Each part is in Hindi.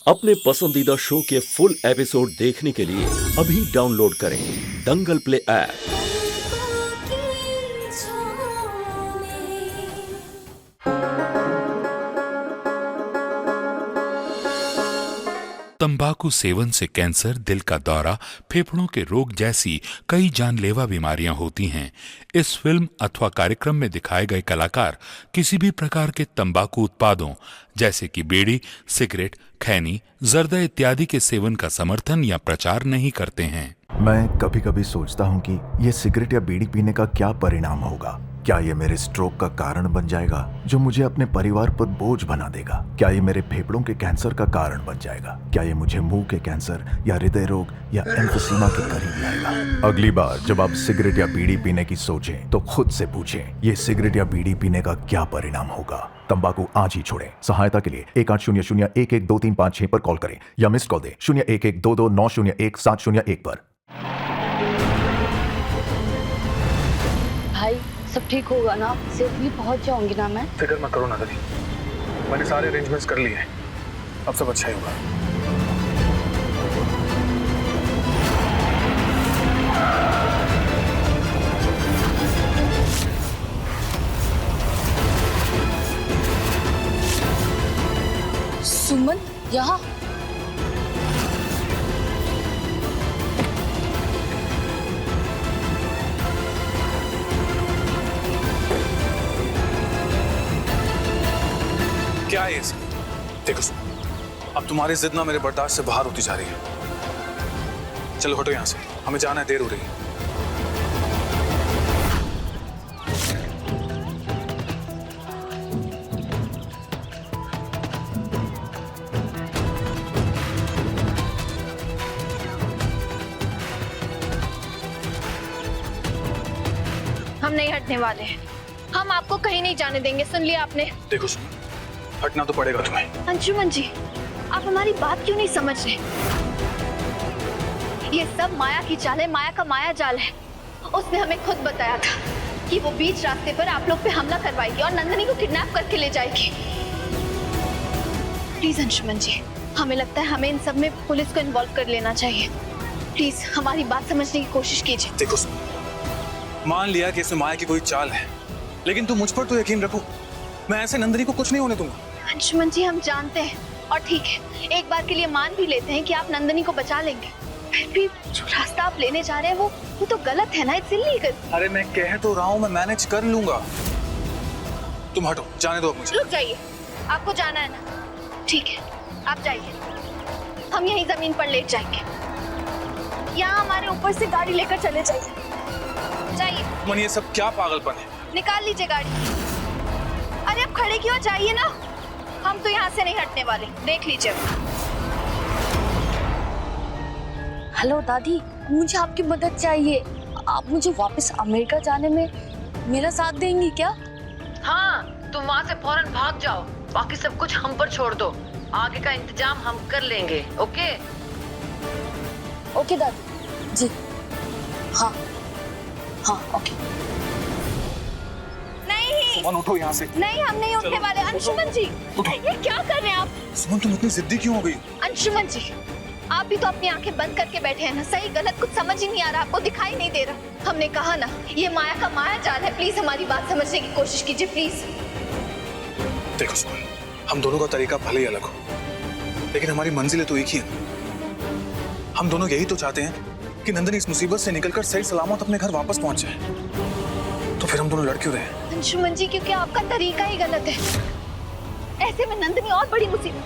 अपने पसंदीदा शो के फुल एपिसोड देखने के लिए अभी डाउनलोड करें दंगल प्ले ऐप। तंबाकू सेवन से कैंसर, दिल का दौरा, फेफड़ों के रोग जैसी कई जानलेवा बीमारियां होती हैं। इस फिल्म अथवा कार्यक्रम में दिखाए गए कलाकार किसी भी प्रकार के तंबाकू उत्पादों जैसे कि बीड़ी, सिगरेट, खैनी, जर्दा इत्यादि के सेवन का समर्थन या प्रचार नहीं करते हैं। मैं कभी कभी सोचता हूँ कि ये सिगरेट या बीड़ी पीने का क्या परिणाम होगा। क्या ये मेरे स्ट्रोक का कारण बन जाएगा जो मुझे अपने परिवार पर बोझ बना देगा? क्या ये मेरे फेफड़ों के कैंसर का कारण बन जाएगा? क्या ये मुझे मुंह के कैंसर या हृदय रोग या एम्फीसीमा के करीब लाएगा? अगली बार जब आप सिगरेट या बीड़ी पीने की सोचें तो खुद से पूछें, ये सिगरेट या बीड़ी पीने का क्या परिणाम होगा? तंबाकू आज ही छोड़ें। सहायता के लिए 1800-112356 पर कॉल करें या मिस कॉल दें 01122901 पर। भाई सब ठीक होगा ना? सेफली पहुंच जाऊंगी ना मैं? फिक्र मत करो नंदिनी, मैंने सारे अरेंजमेंट्स कर लिए हैं, अब सब अच्छा ही होगा। सुमन यहाँ? क्या है ये सब? देखो अब तुम्हारी जिद ना मेरे बर्दाश्त से बाहर होती जा रही है। चलो हटो यहाँ से, हमें जाना है, देर हो रही है। हम नहीं हटने वाले हैं, हम आपको कहीं नहीं जाने देंगे, सुन लिया आपने? देखो सुन, हटना तो पड़ेगा तुम्हें। अंशुमन जी, आप हमारी बात क्यों नहीं समझ रहे? ये सब माया की चाल है, माया का माया जाल है। उसने हमें खुद बताया था कि वो बीच रास्ते पर आप लोग पे हमला करवाएगी और नंदिनी को किडनैप करके ले जाएगी। प्लीज अंशुमन जी, हमें लगता है हमें इन सब में पुलिस को इन्वॉल्व कर लेना चाहिए। प्लीज हमारी बात समझने की कोशिश कीजिए। देखो सुन, मान लिया कि इसमें माया की कोई चाल है, लेकिन तुम मुझ पर तो यकीन रखो, मैं ऐसे नंदिनी को कुछ नहीं होने दूंगा। अंशुमन जी, हम जानते हैं और ठीक है, एक बार के लिए मान भी लेते हैं कि आप नंदिनी को बचा लेंगे, फिर भी जो रास्ता आप लेने जा रहे हैं वो तो गलत है ना, इट्स इलीगल। अरे मैं कह तो रहा हूँ, मैं मैनेज कर लूंगा। तुम हटो, जाने दो अब मुझे। रुक जाइए, आपको जाना है ना? ठीक है, आप जाइए, हम यहीं जमीन पर लेट जाएंगे। यहाँ हमारे ऊपर से गाड़ी लेकर चले जाइए, जाइए। मन, ये सब क्या पागलपन है? निकाल लीजिए गाड़ी। अरे अब खड़े क्यों, जाइए ना, हम तो यहाँ से नहीं हटने वाले, देख लीजिए। हेलो दादी, मुझे आपकी मदद चाहिए। आप मुझे वापस अमेरिका जाने में मेरा साथ देंगी क्या? हाँ, तुम वहाँ से फौरन भाग जाओ, बाकी सब कुछ हम पर छोड़ दो, आगे का इंतजाम हम कर लेंगे। ओके? ओके दादी जी, हाँ हाँ ओके। नहीं सुमन उठो यहाँ से। नहीं, हम नहीं उठने वाले। अंशुमन जी, ये क्या कर रहे हैं आप? सुमन तुम इतनी जिद्दी क्यों हो गई? अंशुमन जी, आप भी तो अपनी आंखें बंद करके बैठे हैं ना, सही गलत कुछ समझ ही नहीं आ रहा, आपको दिखाई नहीं दे रहा। हमने कहा ना, ये माया का माया जाल है, प्लीज हमारी बात समझने की कोशिश कीजिए, प्लीज। देखो सुमन, हम दोनों का तरीका भले ही अलग हो, लेकिन हमारी मंजिल तो एक ही है। हम दोनों यही तो चाहते हैं कि नंदिनी इस मुसीबत से निकलकर सही सलामत अपने घर वापस पहुंच जाए। तो फिर हम दोनों लड़ क्यों रहे हैं? अंशुमन जी, क्योंकि आपका तरीका ही गलत है। ऐसे में नंदिनी और बड़ी मुसीबत।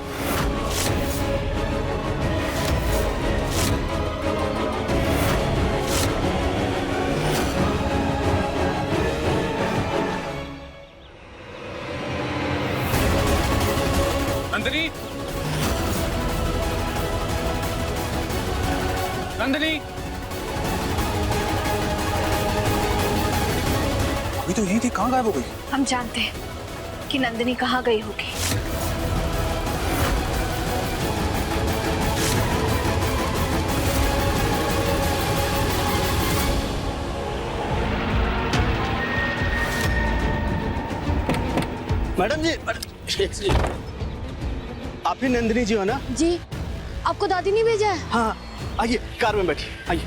नंदिनी, नंदिनी, अभी तो यही थी, कहाँ गायब हो गई? हम जानते हैं कि नंदिनी कहाँ गई होगी। मैडम जी, आप आप ही नंदिनी जी हो ना? जी, आपको दादी ने भेजा है? हाँ, आइए कार में बैठिए, आइए।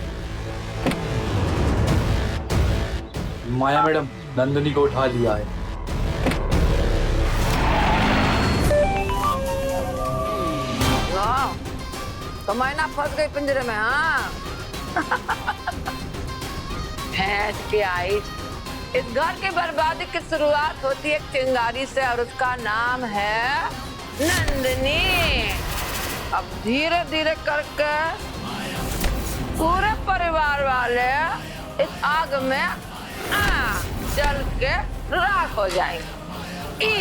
माया मैडम, नंदिनी को उठा लिया है। तो मैना फंस गई पिंजरे में। हाँ भैंस की आई। इस घर की बर्बादी की शुरुआत होती है चिंगारी से और उसका नाम है नंदिनी। अब धीरे धीरे करके पूरे परिवार वाले इस आग में जल के राख हो जाएंगे।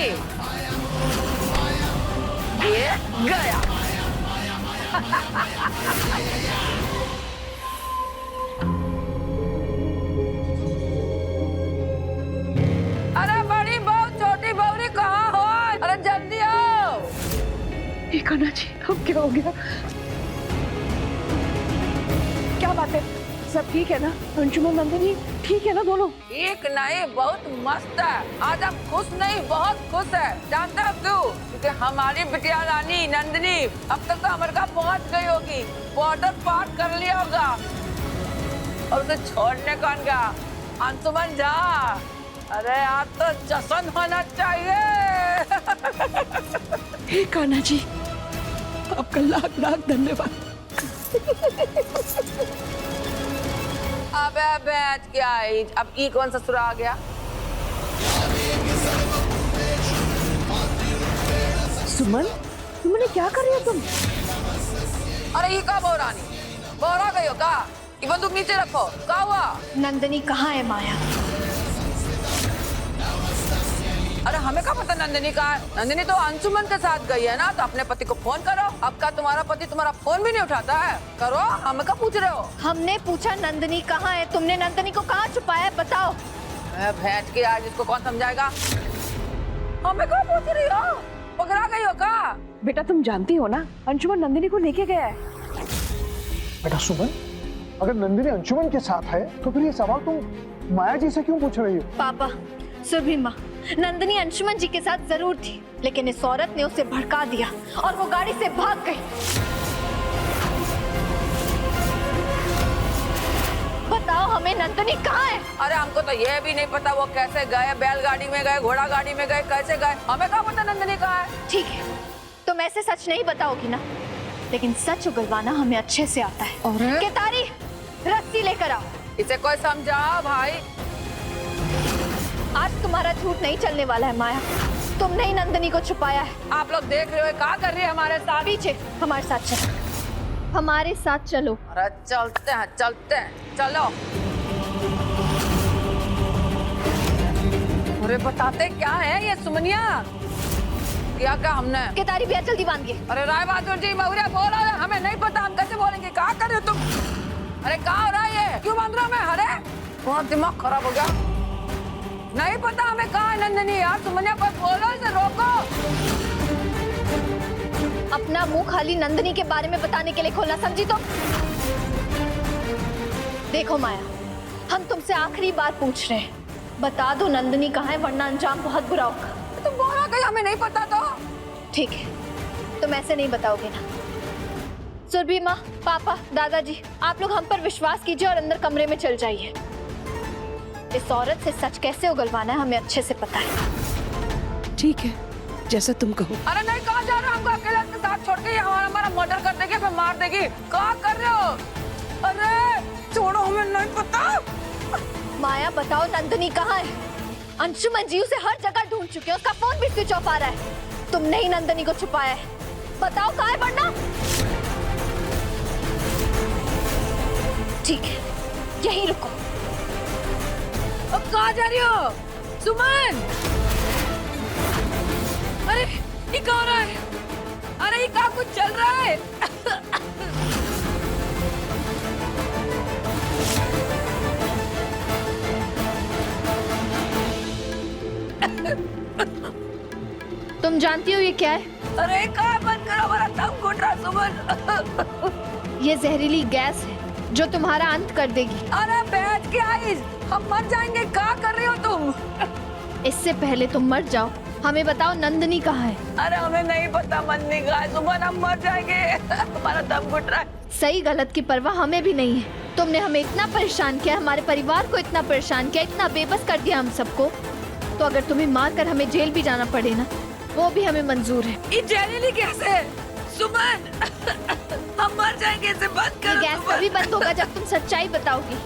ये गया। अरे बड़ी बहू छोटी बहू कहाँ हो? अरे जल्दी आओ। ठीक है ना जी, अब क्या हो गया? क्या बात है? सब ठीक है ना? अंशुमन नंदिनी ठीक है ना दोनों? ठीक नहीं, बहुत मस्त है। आज हम खुश नहीं, बहुत खुश है। जानते हो क्यों? क्योंकि हमारी बिटिया रानी नंदिनी अब तक तो अमेरिका पहुंच गई होगी, बॉर्डर पार कर लिया होगा और उसे छोड़ने कौन गया? अंशुमन झा। अरे आज तो जश्न होना चाहिए। ठीक है ना जी, आपका लाख लाख धन्यवाद। अबे बैठ क्या आई? अब ई कौन सा सुरा आ गया? सुमन, तुमने क्या कर रही हो तुम? अरे ये का बोरानी? बोरा गई हो का? ये बंदूक नीचे रखो। क्या हुआ? नंदिनी कहाँ है माया? अरे हमें क्या पता नंदिनी कहाँ है? नंदिनी तो अंशुमन के साथ गई है ना, तो अपने पति को फोन करो। अब का तुम्हारा पति तुम्हारा फोन भी नहीं उठाता है? करो, हमें क्या पूछ रहे हो? हमने पूछा नंदिनी कहाँ है, तुमने नंदिनी को कहाँ छुपाया है, बताओ। भैंस की आज इसको कौन समझाएगा? हमें क्या पूछ रही हो? पकड़ा गई हो का? बेटा तुम जानती हो ना, अंशुमन नंदिनी को लेके गया है। बेटा सुमन, अगर नंदिनी अंशुमन के साथ है तो फिर ये सवाल तुम माया जी से क्यों पूछ रही हो? पापा, सुरभि माँ, नंदिनी अंशुमन जी के साथ जरूर थी, लेकिन इस औरत ने उसे भड़का दिया और वो गाड़ी से भाग गई। बताओ हमें नंदिनी कहाँ है? अरे हमको तो ये भी नहीं पता वो कैसे गए, बैलगाड़ी में गए, घोड़ा गाड़ी में गए, कैसे गए? हमें क्या पता नंदिनी कहाँ है? ठीक है, तुम ऐसे सच नहीं बताओगी ना, लेकिन सच उगलवाना हमें अच्छे से आता है। और केतारी, रस्सी लेकर आओ। इसे कोई समझाओ भाई। आज तुम्हारा झूठ नहीं चलने वाला है माया, तुमने ही नंदिनी को छुपाया है। आप लोग देख रहे हो क्या कर रही है हमारे साथ? पीछे हमारे साथ चलो, हमारे साथ चलो। अरे चलते हैं, चलते हैं, चलो। अरे बताते क्या है ये सुमनिया? क्या क्या हमने? केतारी भैया जल्दी बांधिए। अरे राय बहादुर जी, महुरिया बोला है, हमें नहीं पता, हम कैसे बोलेंगे? क्या कर रहे हो तुम? अरे क्या हो रहा है ये? क्यों बांध रहा मैं? अरे बहुत दिमाग खराब हो गया। नहीं पता हमें कहाँ है नंदिनी। यार सुमनिया पर बोलो, इसे रोको। अपना मुंह खाली नंदिनी के बारे में बताने के लिए खोला, समझी? तो देखो माया, हम तुमसे आखिरी बार पूछ रहे हैं, बता दो नंदिनी कहाँ है, वरना अंजाम बहुत बुरा होगा। तुम बोला कहीं हमें नहीं पता तो? ठीक है, तुम ऐसे नहीं बताओगे ना। सुरभि माँ, पापा, दादाजी, आप लोग हम पर विश्वास कीजिए और अंदर कमरे में चल जाइए। इस औरत से सच कैसे उगलवाना है हमें अच्छे से पता है। ठीक है, जैसा तुम कहो। अरे नहीं, कहाँ जा रहे हो? हमको अकेले के साथ छोड़ के हमारा मर्डर कर देगी, फिर मार देगी। क्या कर रहे हो? अरे छोड़ो, हमें नहीं पता। माया बताओ नंदिनी कहाँ है? अंशुमन जी उसे हर जगह ढूंढ चुके हैं, उसका फोन भी स्विच ऑफ आ रहा है। तुमने ही नंदिनी को छुपाया है, बताओ कहाँ है, वरना। ठीक है, यहीं रुको। अब कहाँ जा रही हो सुमन? अरे ये क्या हो रहा है? अरे ये क्या कुछ चल रहा है? तुम जानती हो ये क्या है? अरे कहाँ बंद करो, हमारा दम घुट रहा सुमन। ये जहरीली गैस है जो तुम्हारा अंत कर देगी। अरे बैठ के आई, हम मर जाएंगे। क्या कर रही हो तुम? इससे पहले तुम मर जाओ, हमें बताओ नंदिनी कहाँ है? अरे हमें नहीं पता नंदिनी कहाँ है। सुमन हम मर जाएंगे, हमारा दम घुट रहा है। सही गलत की परवाह हमें भी नहीं है। तुमने हमें इतना परेशान किया, हमारे परिवार को इतना परेशान किया, इतना बेबस कर दिया हम सबको, तो अगर तुम्हें मार कर हमें जेल भी जाना पड़े ना, वो भी हमें मंजूर है। ये जहरीली कैसे है? सुमन हम मर जाएंगे, इसे बंद करो। ये गैस तभी बंद होगा जब तुम सच्चाई बताओगी।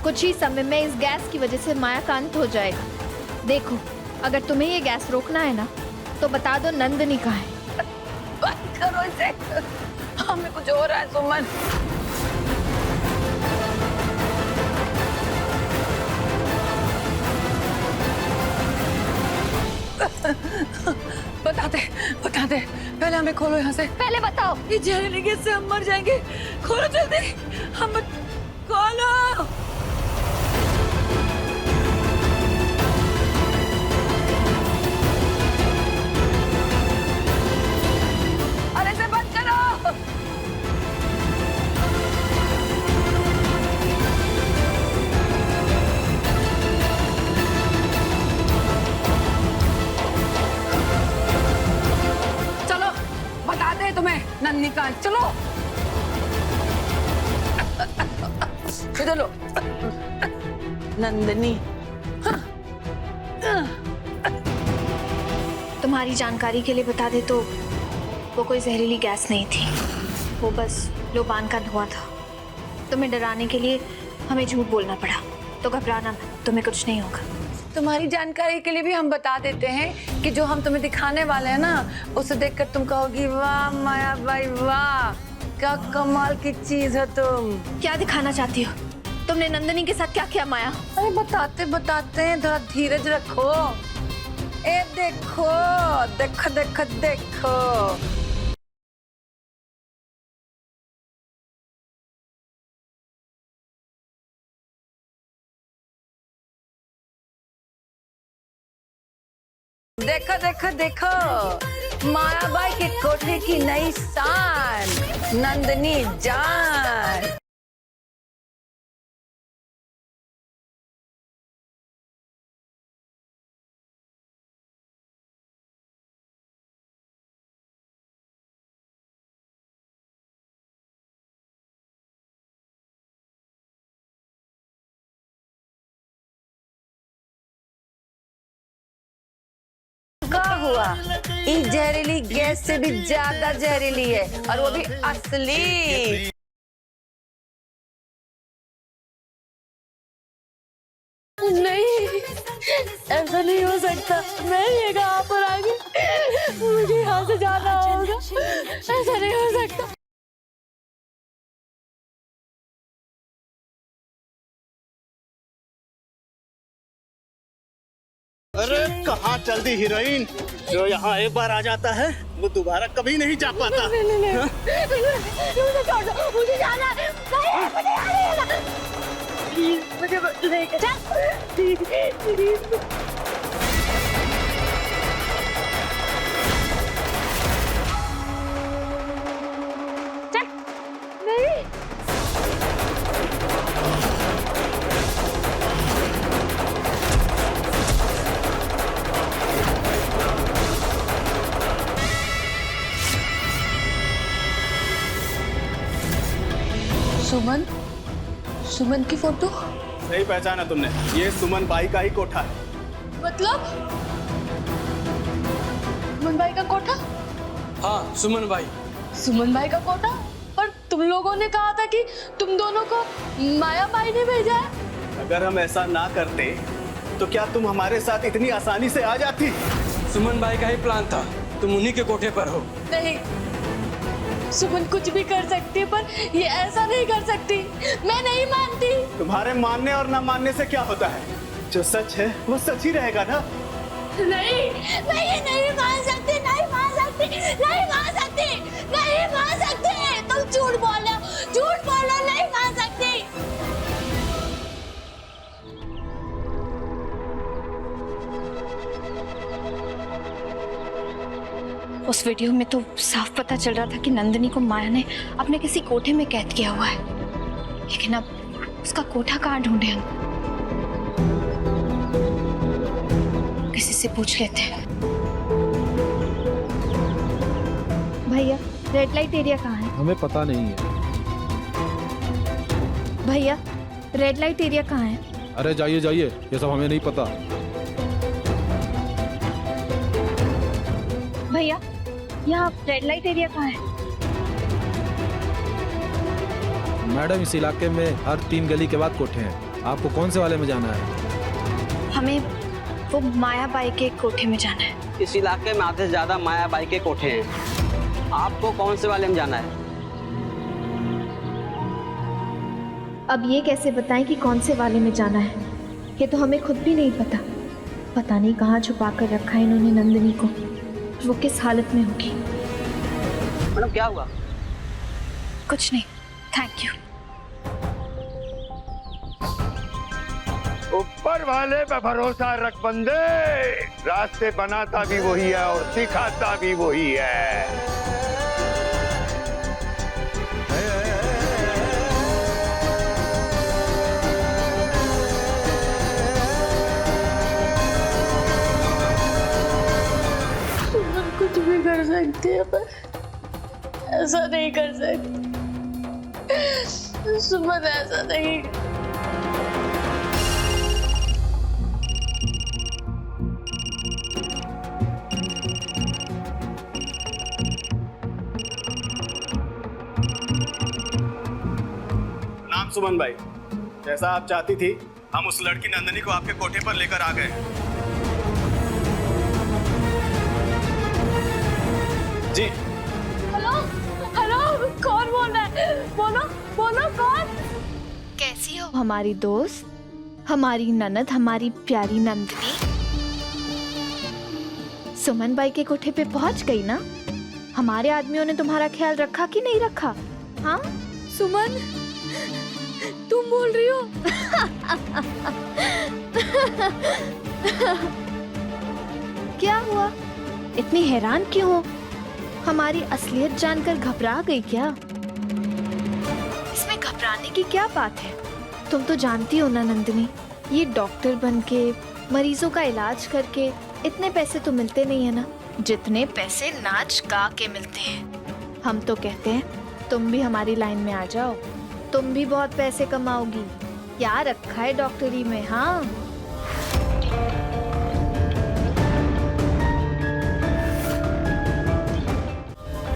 कुछ ही समय में इस गैस की वजह से माया का अंत हो जाएगा। देखो, अगर तुम्हें ये गैस रोकना है ना, तो बता दो नंदिनी कहाँ है। बंद करो इसे, हमें कुछ हो रहा है सुमन। बता दे, पहले हमें खोलो यहाँ से। पहले बताओ। ये जहरीली गैस से हम मर जाएंगे। खोलो जल्दी, हम खोलो। अरे इसे बंद करो। चलो बताते हैं तुम्हें नन्ही का। चलो इधर लो नंदिनी। तुम्हारी जानकारी के लिए बता दे तो वो कोई जहरीली गैस नहीं थी, वो बस लोबान का धुआं था। तुम्हें डराने के लिए हमें झूठ बोलना पड़ा, तो घबराना मत, तुम्हें कुछ नहीं होगा। तुम्हारी जानकारी के लिए भी हम बता देते हैं कि जो हम तुम्हें दिखाने वाले हैं ना, उसे देखकर तुम कहोगी वाह माया बाई वाह, क्या कमाल की चीज है तुम। क्या दिखाना चाहती हो? तुमने नंदिनी के साथ क्या किया माया? अरे बताते हैं, थोड़ा धीरज रखो। ए देखो देखो देखो देखो। देखो देखो देखो, मायाबाई के कोठे की नई शान, नंदिनी जान। क्या हुआ? ये जहरीली गैस से भी ज्यादा जहरीली है, और वो भी असली। नहीं, ऐसा नहीं हो सकता। मैं ये कहाँ पर आ गई? मुझे यहाँ से जाना होगा। ऐसा नहीं हो सकता। अरे कहाँ चल दी हीरोइन? जो यहाँ एक बार आ जाता है वो दोबारा कभी नहीं जा पाता। मुझे छोड़ दो, मुझे जाना है। मुझे जाना है। प्लीज मुझे लेकर जा। प्लीज। नहीं। सुमन की फोटो? सही पहचाना तुमने, ये सुमन बाई का ही कोठा है। मतलब सुमन भाई का कोठा? हाँ, सुमन भाई। सुमन भाई का कोठा? पर तुम लोगों ने कहा था कि तुम दोनों को माया बाई ने भेजा है। अगर हम ऐसा ना करते तो क्या तुम हमारे साथ इतनी आसानी से आ जाती? सुमन भाई का ही प्लान था, तुम उन्हीं के कोठे पर हो। नहीं, सुमन कुछ भी कर सकती है, पर ये ऐसा नहीं कर सकती। मैं नहीं मानती। तुम्हारे मानने और ना मानने से क्या होता है? जो सच है वो सच ही रहेगा ना। नहीं, मैं ये नहीं मान सकती, नहीं मान सकती, नहीं मान सकती, नहीं मान सकती। तुम झूठ बोल रहे हो, झूठ बोल रहे हो, नहीं मान सकती। उस वीडियो में तो साफ पता चल रहा था कि नंदिनी को माया ने अपने किसी कोठे में कैद किया हुआ है, लेकिन अब उसका कोठा कहाँ ढूंढे हम? किसी से पूछ लेते हैं। भैया रेड लाइट एरिया कहाँ है? हमें पता नहीं है। भैया रेड लाइट एरिया कहाँ है? अरे जाइए जाइए, ये सब हमें नहीं पता। भैया यहाँ रेड लाइट एरिया कहाँ है? मैडम इस इलाके में हर 3 गली के बाद कोठे हैं। आपको कौन से वाले में जाना है? हमें वो माया बाई के कोठे में जाना है। इस इलाके में आधे से ज्यादा माया बाई के कोठे हैं। आपको कौन से वाले में जाना है? अब ये कैसे बताएं कि कौन से वाले में जाना है? ये तो हमें खुद भी नहीं पता। पता नहीं कहाँ छुपा कर रखा है इन्होंने नंदिनी को। वो किस हालत में होगी? मैडम क्या हुआ? कुछ नहीं, थैंक यू। ऊपर वाले पे भरोसा रख बंदे, रास्ते बनाता भी वही है और सिखाता भी वही है। कुछ भी कर सकती है पर ऐसा नहीं कर सकती। सुमन ऐसा नहीं। नाम सुमन भाई, जैसा आप चाहती थी हम उस लड़की नंदिनी को आपके कोठे पर लेकर आ गए। जी हेलो हेलो, कौन बोल रहा है? बोलो बोलो कौन? कैसी हो? हमारी दोस्त, हमारी ननद, हमारी प्यारी नंदिनी सुमन बाई के कोठे पे पहुंच गई ना? हमारे आदमियों ने तुम्हारा ख्याल रखा कि नहीं रखा? हाँ सुमन, तुम बोल रही हो? क्या हुआ? इतनी हैरान क्यों हो? हमारी असलियत जानकर घबरा गई क्या? इसमें घबराने की क्या बात है? तुम तो जानती हो ना नंदिनी, ये डॉक्टर बनके मरीजों का इलाज करके इतने पैसे तो मिलते नहीं है ना, जितने पैसे नाच गा के मिलते हैं। हम तो कहते हैं तुम भी हमारी लाइन में आ जाओ, तुम भी बहुत पैसे कमाओगी। क्या रखा है डॉक्टरी में? हाँ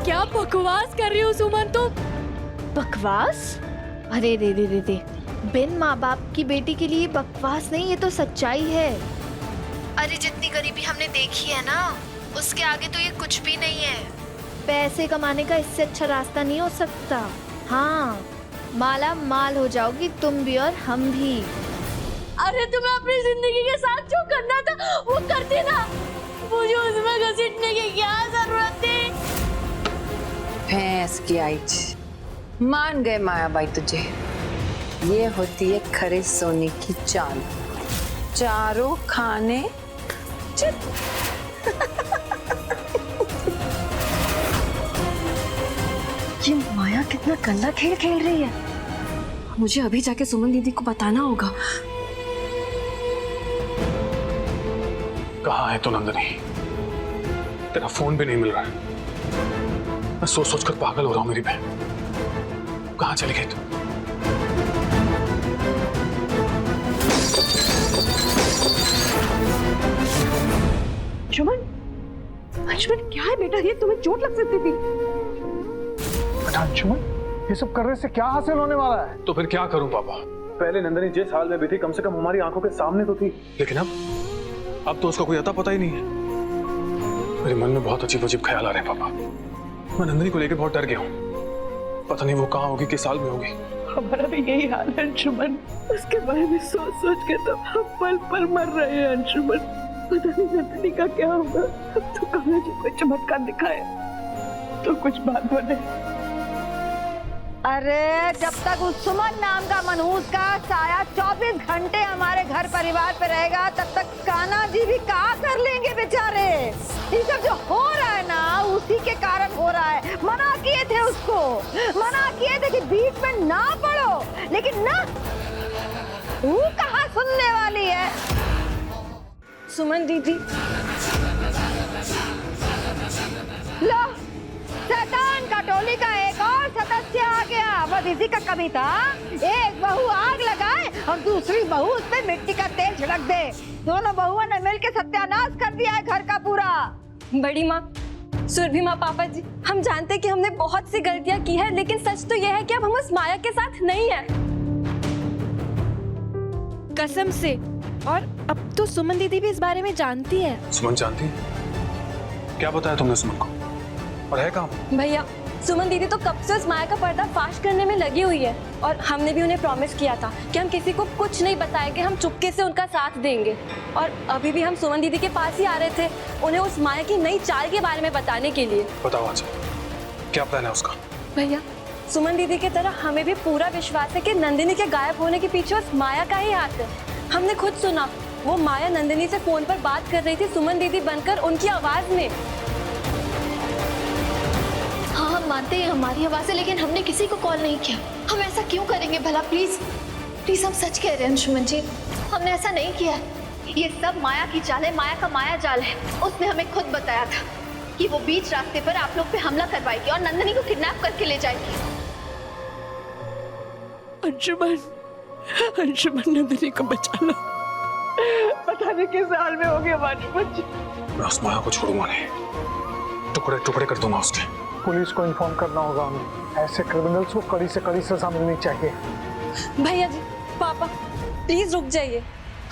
क्या बकवास कर रही हो सुमन तुम? बकवास? अरे रे रे रे रे, बिन माँ बाप की बेटी के लिए बकवास नहीं, ये तो सच्चाई है। अरे जितनी गरीबी हमने देखी है ना, उसके आगे तो ये कुछ भी नहीं है। पैसे कमाने का इससे अच्छा रास्ता नहीं हो सकता। हाँ, माला माल हो जाओगी तुम भी और हम भी। अरे तुम्हें अपनी जिंदगी के साथ जो करना था वो करती ना, मुझे उसमें घसीटने की क्या जरूरत थी? भैंस की आइज, मान गए मायाबाई तुझे। ये होती है खरे सोने की चाल, चारों खाने चित। ये माया कितना गंदा खेल खेल रही है। मुझे अभी जाके सुमन दीदी को बताना होगा। कहाँ है तो नंदिनी? तेरा फोन भी नहीं मिल रहा है। मैं सोच सोच कर पागल हो रहा हूँ मेरी बहन। कहाँ चली गई तू? अंशुमन, अंशुमन क्या है बेटा? ये तुम्हें चोट लग सकती थी। बेटा अंशुमन, ये सब करने से क्या हासिल होने वाला है? तो फिर क्या करूं पापा? पहले नंदिनी जिस हाल में भी थी, कम से कम हमारी आंखों के सामने तो थी। लेकिन अब तो उसका कोई अता पता ही नहीं है। मेरे मन में बहुत अजीब अजीब ख्याल आ रहे हैं पापा। मैं नंदिनी को लेकर बहुत डर गया हूँ। पता नहीं वो कहाँ होगी, किस साल में होगी। हमारा भी यही हाल है अंशुमन। उसके बारे में सोच सोच के तो हम पल पल मर रहे हैं अंशुमन। पता नहीं नंदिनी का क्या होगा। अब तो कमला जी को चमत्कार दिखाए तो कुछ बात बने। अरे जब तक उस सुमन नाम का मनहूस का साया 24 घंटे हमारे घर परिवार पे रहेगा, तब तक कान्हा जी भी कहा कर लेंगे बेचारे। ये सब जो हो रहा है ना, उसी के कारण हो रहा है। मना किए थे उसको, मना किए थे कि बीच में ना पड़ो, लेकिन ना, वो कहाँ सुनने वाली है। सुमन दीदी। लो, शैतान का टोली का एक और सदस्य आ गया। बस इसी का कमी था। एक बहू आग लगाए और दूसरी बहू उस पे मिट्टी का तेल छिड़क दे। दोनों बहुओं ने मिलकर सत्यानाश कर दिया है घर का पूरा। बड़ी माँ, सुरभि माँ, पापा जी, हम जानते हैं कि हमने बहुत सी गलतियां की है, लेकिन सच तो यह है कि अब हम उस माया के साथ नहीं है, कसम से। और अब तो सुमन दीदी भी इस बारे में जानती है। सुमन जानती है? क्या बताया तुमने सुमन को? और है कहाँ? भैया, सुमन दीदी तो कब से उस माया का पर्दा फाश करने में लगी हुई है, और हमने भी उन्हें प्रॉमिस किया था कि हम किसी को कुछ नहीं बताएंगे, हम चुपके से उनका साथ देंगे। और अभी भी हम सुमन दीदी के पास ही आ रहे थे उन्हें उस माया की नई चाल के बारे में बताने के लिए। बताओ आज क्या प्लान है उसका? भैया, सुमन दीदी की तरह हमें भी पूरा विश्वास है कि नंदिनी के गायब होने के पीछे उस माया का ही हाथ है। हमने खुद सुना, वो माया नंदिनी से फोन पर बात कर रही थी, सुमन दीदी बनकर उनकी आवाज में। हाँ, हम मानते हैं हमारी आवाज है, लेकिन हमने किसी को कॉल नहीं किया। हम ऐसा क्यों करेंगे भला? प्लीज प्लीज, हम सच कह रहे हैं अंशुमन जी, हमने ऐसा नहीं किया। ये सब माया की चाल है, माया का माया जाल है। उसने हमें खुद बताया था कि वो बीच रास्ते पर आप लोग पे हमला करवाएगी और नंदिनी को किडनैप करके ले जाएगी। अंशुमन, अंशुमन, नंदिनी को बचा लो। पता नहीं किस हाल में हो गया अंशुमन जी। मैं उस माया को छोड़ूंगा नहीं, टुकड़े टुकड़े कर दूंगा उसके। पुलिस को इन्फॉर्म करना होगा हमें। ऐसे क्रिमिनल्स को कड़ी से कड़ी सजा मिलनी चाहिए। भैया जी, पापा, प्लीज रुक जाइए।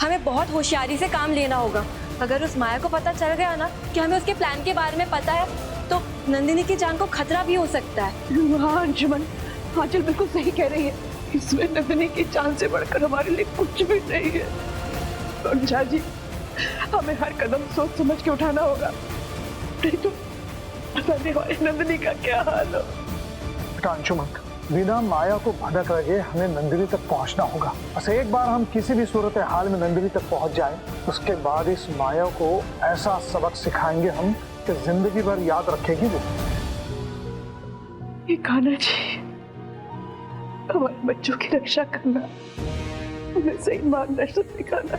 हमें बहुत होशियारी से काम लेना होगा। अगर उस माया को पता चल गया ना कि हमें उसके प्लान के बारे में पता है, तो नंदिनी की जान को खतरा भी हो सकता है। हाँ अंशुमन, आंचल बिल्कुल सही कह रही है। इसमें नंदिनी की जान से बढ़कर हमारे लिए कुछ भी नहीं है। और झा जी, हमें हर कदम सोच समझ के उठाना होगा, नहीं तो पता नहीं हमारी नंदिनी का क्या हाल हो। अंशुमन, बिना माया को भड़क रहे हमें नंदिनी तक पहुंचना होगा। बस एक बार हम किसी भी सूरत हाल में नंदिनी तक पहुंच जाएं, उसके बाद इस माया को ऐसा सबक सिखाएंगे हम कि जिंदगी भर याद रखेगी वो। ये कान्हा जी, हमारे बच्चों की रक्षा करना, उन्हें सही मार्गदर्शन दिखाना।